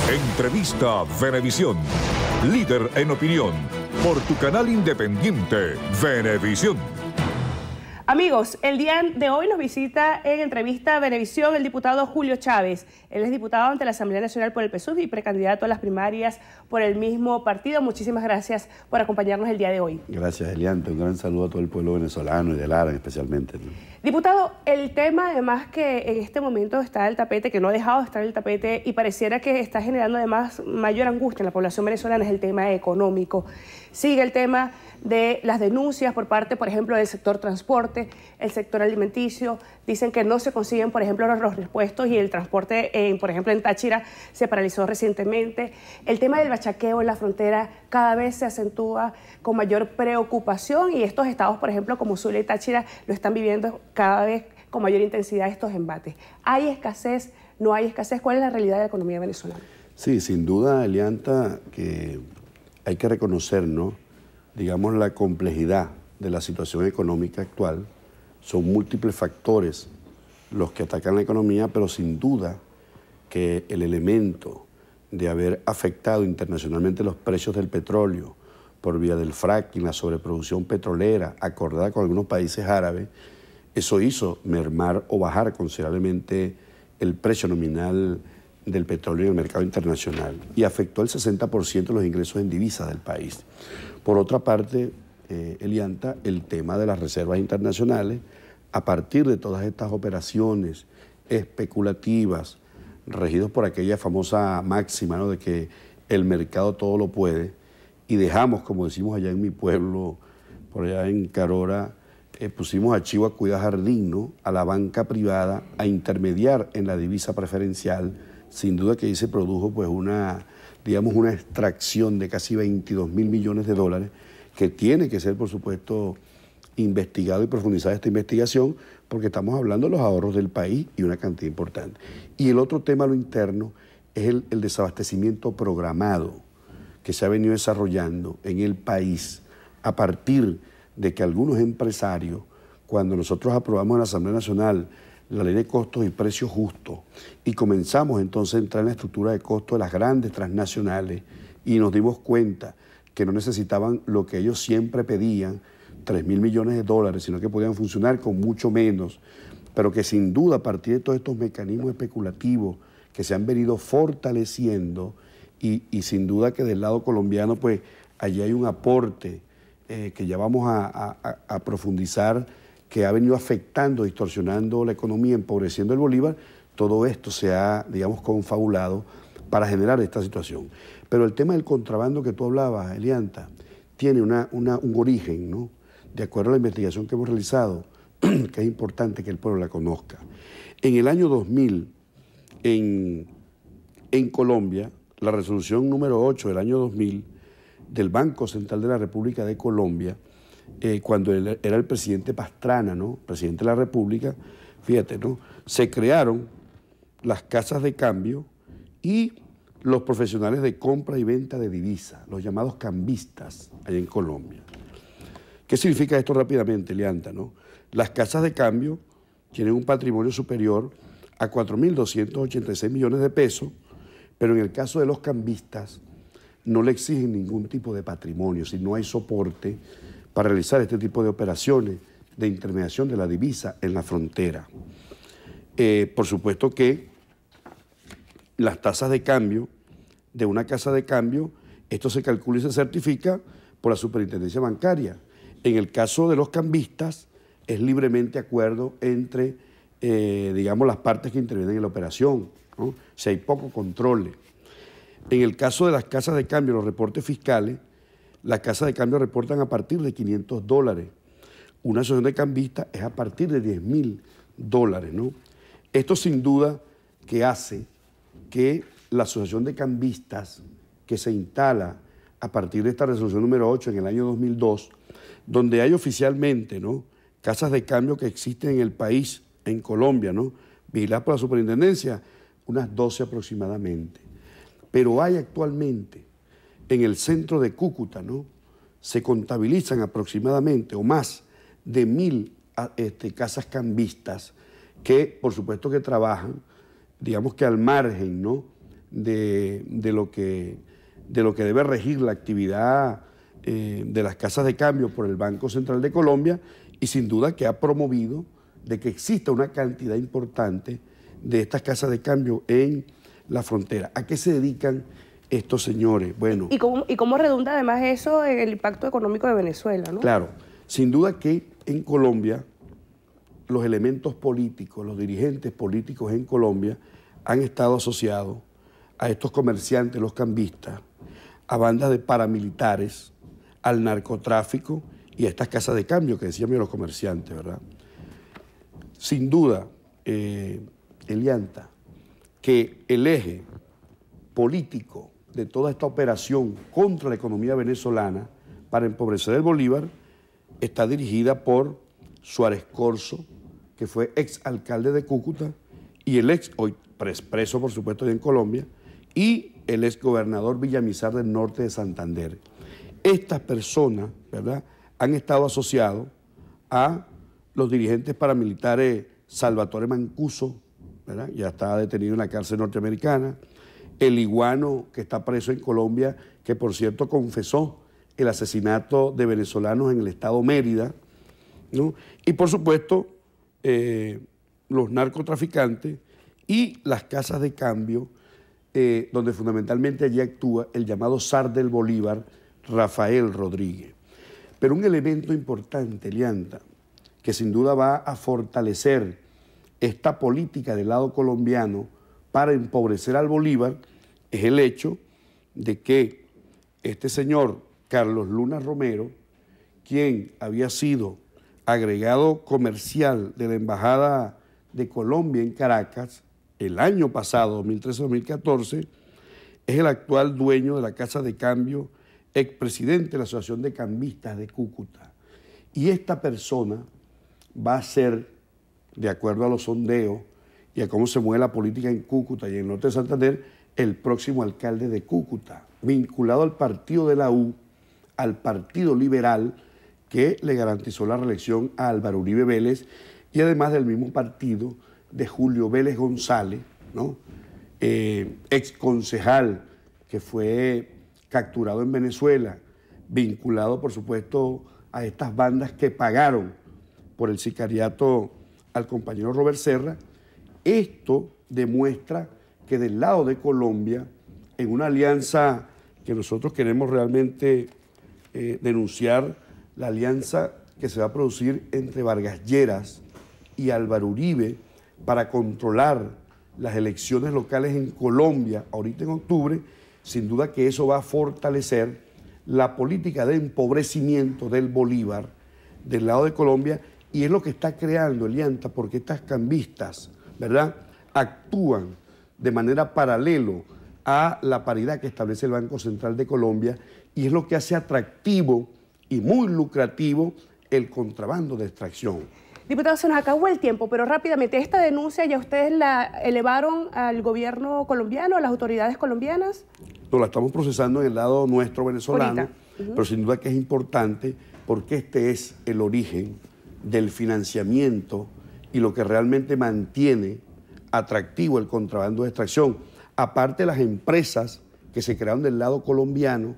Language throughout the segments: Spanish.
Entrevista Venevisión. Líder en opinión. Por tu canal independiente, Venevisión. Amigos, el día de hoy nos visita en Entrevista Venevisión el diputado Julio Chávez. Él es diputado ante la Asamblea Nacional por el PSUV y precandidato a las primarias por el mismo partido. Muchísimas gracias por acompañarnos el día de hoy. Gracias, Eliante. Un gran saludo a todo el pueblo venezolano y de Lara especialmente, ¿no? Diputado, el tema además que en este momento está el tapete, que no ha dejado de estar el tapete y pareciera que está generando además mayor angustia en la población venezolana, es el tema económico. Sigue el tema de las denuncias por parte, por ejemplo, del sector transporte, el sector alimenticio. Dicen que no se consiguen, por ejemplo, los repuestos y el transporte, por ejemplo, en Táchira se paralizó recientemente. El tema del bachaqueo en la frontera cada vez se acentúa con mayor preocupación y estos estados, por ejemplo, como Zulia y Táchira, lo están viviendo cada vez con mayor intensidad estos embates. ¿Hay escasez? ¿No hay escasez? ¿Cuál es la realidad de la economía venezolana? Sí, sin duda, Elianta, que hay que reconocer, ¿no?, digamos, la complejidad de la situación económica actual. Son múltiples factores los que atacan la economía, pero sin duda que el elemento de haber afectado internacionalmente los precios del petróleo por vía del fracking, la sobreproducción petrolera acordada con algunos países árabes, eso hizo mermar o bajar considerablemente el precio nominal del petróleo en el mercado internacional y afectó el 60% de los ingresos en divisas del país. Por otra parte, Elianta, el tema de las reservas internacionales, a partir de todas estas operaciones especulativas, regidos por aquella famosa máxima, ¿no?, de que el mercado todo lo puede, y dejamos, como decimos allá en mi pueblo, por allá en Carora, pusimos a Chivo a cuidar jardín, ¿no?, a la banca privada, a intermediar en la divisa preferencial. Sin duda que ahí se produjo pues una extracción de casi 22.000 millones de dólares que tiene que ser, por supuesto, investigado y profundizada esta investigación, porque estamos hablando de los ahorros del país y una cantidad importante. Y el otro tema, lo interno, es el desabastecimiento programado que se ha venido desarrollando en el país a partir de que algunos empresarios, cuando nosotros aprobamos en la Asamblea Nacional la ley de costos y precios justos y comenzamos entonces a entrar en la estructura de costos de las grandes transnacionales y nos dimos cuenta que no necesitaban lo que ellos siempre pedían, 3.000 millones de dólares, sino que podían funcionar con mucho menos, pero que sin duda a partir de todos estos mecanismos especulativos que se han venido fortaleciendo y sin duda que del lado colombiano pues allí hay un aporte que ya vamos a profundizar, que ha venido afectando, distorsionando la economía, empobreciendo el bolívar. Todo esto se ha, digamos, confabulado para generar esta situación. Pero el tema del contrabando que tú hablabas, Elianta, tiene un origen, ¿no?, de acuerdo a la investigación que hemos realizado, que es importante que el pueblo la conozca. En el año 2000, en Colombia, la resolución número 8 del año 2000 del Banco Central de la República de Colombia, cuando era el presidente Pastrana, ¿no?, presidente de la República, fíjate, ¿no?, se crearon las casas de cambio y los profesionales de compra y venta de divisas, los llamados cambistas, allá en Colombia. ¿Qué significa esto rápidamente, Elianta, no? Las casas de cambio tienen un patrimonio superior a 4.286 millones de pesos, pero en el caso de los cambistas no le exigen ningún tipo de patrimonio, si no hay soporte para realizar este tipo de operaciones de intermediación de la divisa en la frontera. Por supuesto que las tasas de cambio de una casa de cambio, esto se calcula y se certifica por la superintendencia bancaria. En el caso de los cambistas, es libremente acuerdo entre, digamos, las partes que intervienen en la operación, ¿no? Si hay poco control. En el caso de las casas de cambio, los reportes fiscales, las casas de cambio reportan a partir de $500. Una asociación de cambistas es a partir de $10.000, ¿no? Esto sin duda que hace que la asociación de cambistas que se instala a partir de esta resolución número 8 en el año 2002, donde hay oficialmente, ¿no?, casas de cambio que existen en el país, en Colombia, ¿no?, vigiladas por la superintendencia, unas 12 aproximadamente. Pero hay actualmente en el centro de Cúcuta, ¿no?, se contabilizan aproximadamente o más de 1.000 casas cambistas que, por supuesto, que trabajan, digamos que al margen, ¿no?, de lo que debe regir la actividad de las casas de cambio por el Banco Central de Colombia, y sin duda que ha promovido de que exista una cantidad importante de estas casas de cambio en la frontera. ¿A qué se dedican estos señores? Bueno, ¿Y cómo redunda además eso en el impacto económico de Venezuela, ¿no? Claro, sin duda que en Colombia los elementos políticos, los dirigentes políticos en Colombia han estado asociados a estos comerciantes, los cambistas, a bandas de paramilitares, al narcotráfico y a estas casas de cambio que decíamos los comerciantes, ¿verdad? Sin duda, Elianta, que el eje político de toda esta operación contra la economía venezolana para empobrecer el Bolívar está dirigida por Suárez Corzo, que fue exalcalde de Cúcuta, y el hoy preso por supuesto en Colombia, y el exgobernador Villamizar del Norte de Santander. Estas personas, ¿verdad?, han estado asociados a los dirigentes paramilitares Salvatore Mancuso, ¿verdad?, ya está detenido en la cárcel norteamericana, el iguano que está preso en Colombia, que por cierto confesó el asesinato de venezolanos en el estado Mérida, ¿no? Y por supuesto los narcotraficantes y las casas de cambio, donde fundamentalmente allí actúa el llamado zar del Bolívar, Rafael Rodríguez. Pero un elemento importante, Elianta, que sin duda va a fortalecer esta política del lado colombiano para empobrecer al Bolívar, es el hecho de que este señor Carlos Luna Romero, quien había sido agregado comercial de la Embajada de Colombia en Caracas el año pasado, 2013-2014, es el actual dueño de la Casa de Cambio, expresidente de la Asociación de Cambistas de Cúcuta. Y esta persona va a ser, de acuerdo a los sondeos y a cómo se mueve la política en Cúcuta y en el norte de Santander, el próximo alcalde de Cúcuta, vinculado al partido de la U, al Partido Liberal, que le garantizó la reelección a Álvaro Uribe Vélez, y además del mismo partido de Julio Vélez González, ¿no?, ex concejal que fue capturado en Venezuela, vinculado por supuesto a estas bandas que pagaron por el sicariato al compañero Robert Serra. Esto demuestra que del lado de Colombia, en una alianza que nosotros queremos realmente denunciar, la alianza que se va a producir entre Vargas Lleras y Álvaro Uribe para controlar las elecciones locales en Colombia, ahorita en octubre, sin duda que eso va a fortalecer la política de empobrecimiento del Bolívar del lado de Colombia, y es lo que está creando, Elianta, porque estas cambistas, ¿verdad?, actúan de manera paralelo a la paridad que establece el Banco Central de Colombia, y es lo que hace atractivo y muy lucrativo el contrabando de extracción. Diputado, se nos acabó el tiempo, pero rápidamente, ¿esta denuncia ya ustedes la elevaron al gobierno colombiano, a las autoridades colombianas? No, la estamos procesando en el lado nuestro venezolano, pero sin duda que es importante porque este es el origen del financiamiento y lo que realmente mantiene atractivo el contrabando de extracción. Aparte de las empresas que se crearon del lado colombiano,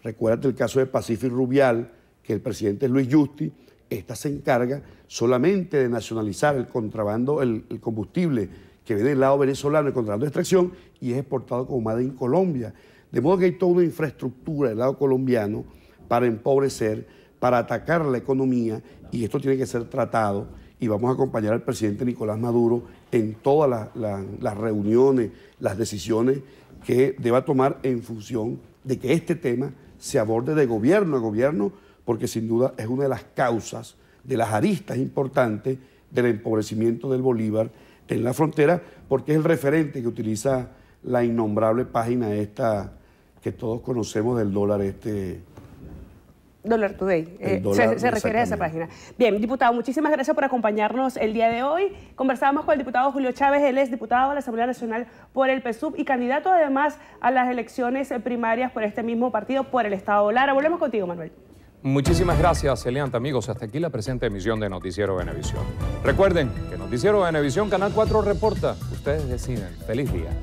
recuérdate el caso de Pacific Rubial, que el presidente es Luis Justi. Esta se encarga solamente de nacionalizar el contrabando, el combustible que viene del lado venezolano, el contrabando de extracción, y es exportado como Made in Colombia. De modo que hay toda una infraestructura del lado colombiano para empobrecer, para atacar la economía, y esto tiene que ser tratado, y vamos a acompañar al presidente Nicolás Maduro en todas las reuniones, las decisiones que deba tomar en función de que este tema se aborde de gobierno a gobierno, porque sin duda es una de las causas, de las aristas importantes del empobrecimiento del Bolívar en la frontera, porque es el referente que utiliza la innombrable página esta que todos conocemos del dólar Dólar Today, se refiere a esa página. Bien, diputado, muchísimas gracias por acompañarnos el día de hoy. Conversábamos con el diputado Julio Chávez, él es diputado de la Asamblea Nacional por el PSUV y candidato además a las elecciones primarias por este mismo partido por el Estado Lara. Volvemos contigo, Manuel. Muchísimas gracias, Elianta. Amigos, hasta aquí la presente emisión de Noticiero Venevisión. Recuerden que Noticiero Venevisión, Canal 4 reporta. Ustedes deciden. Feliz día.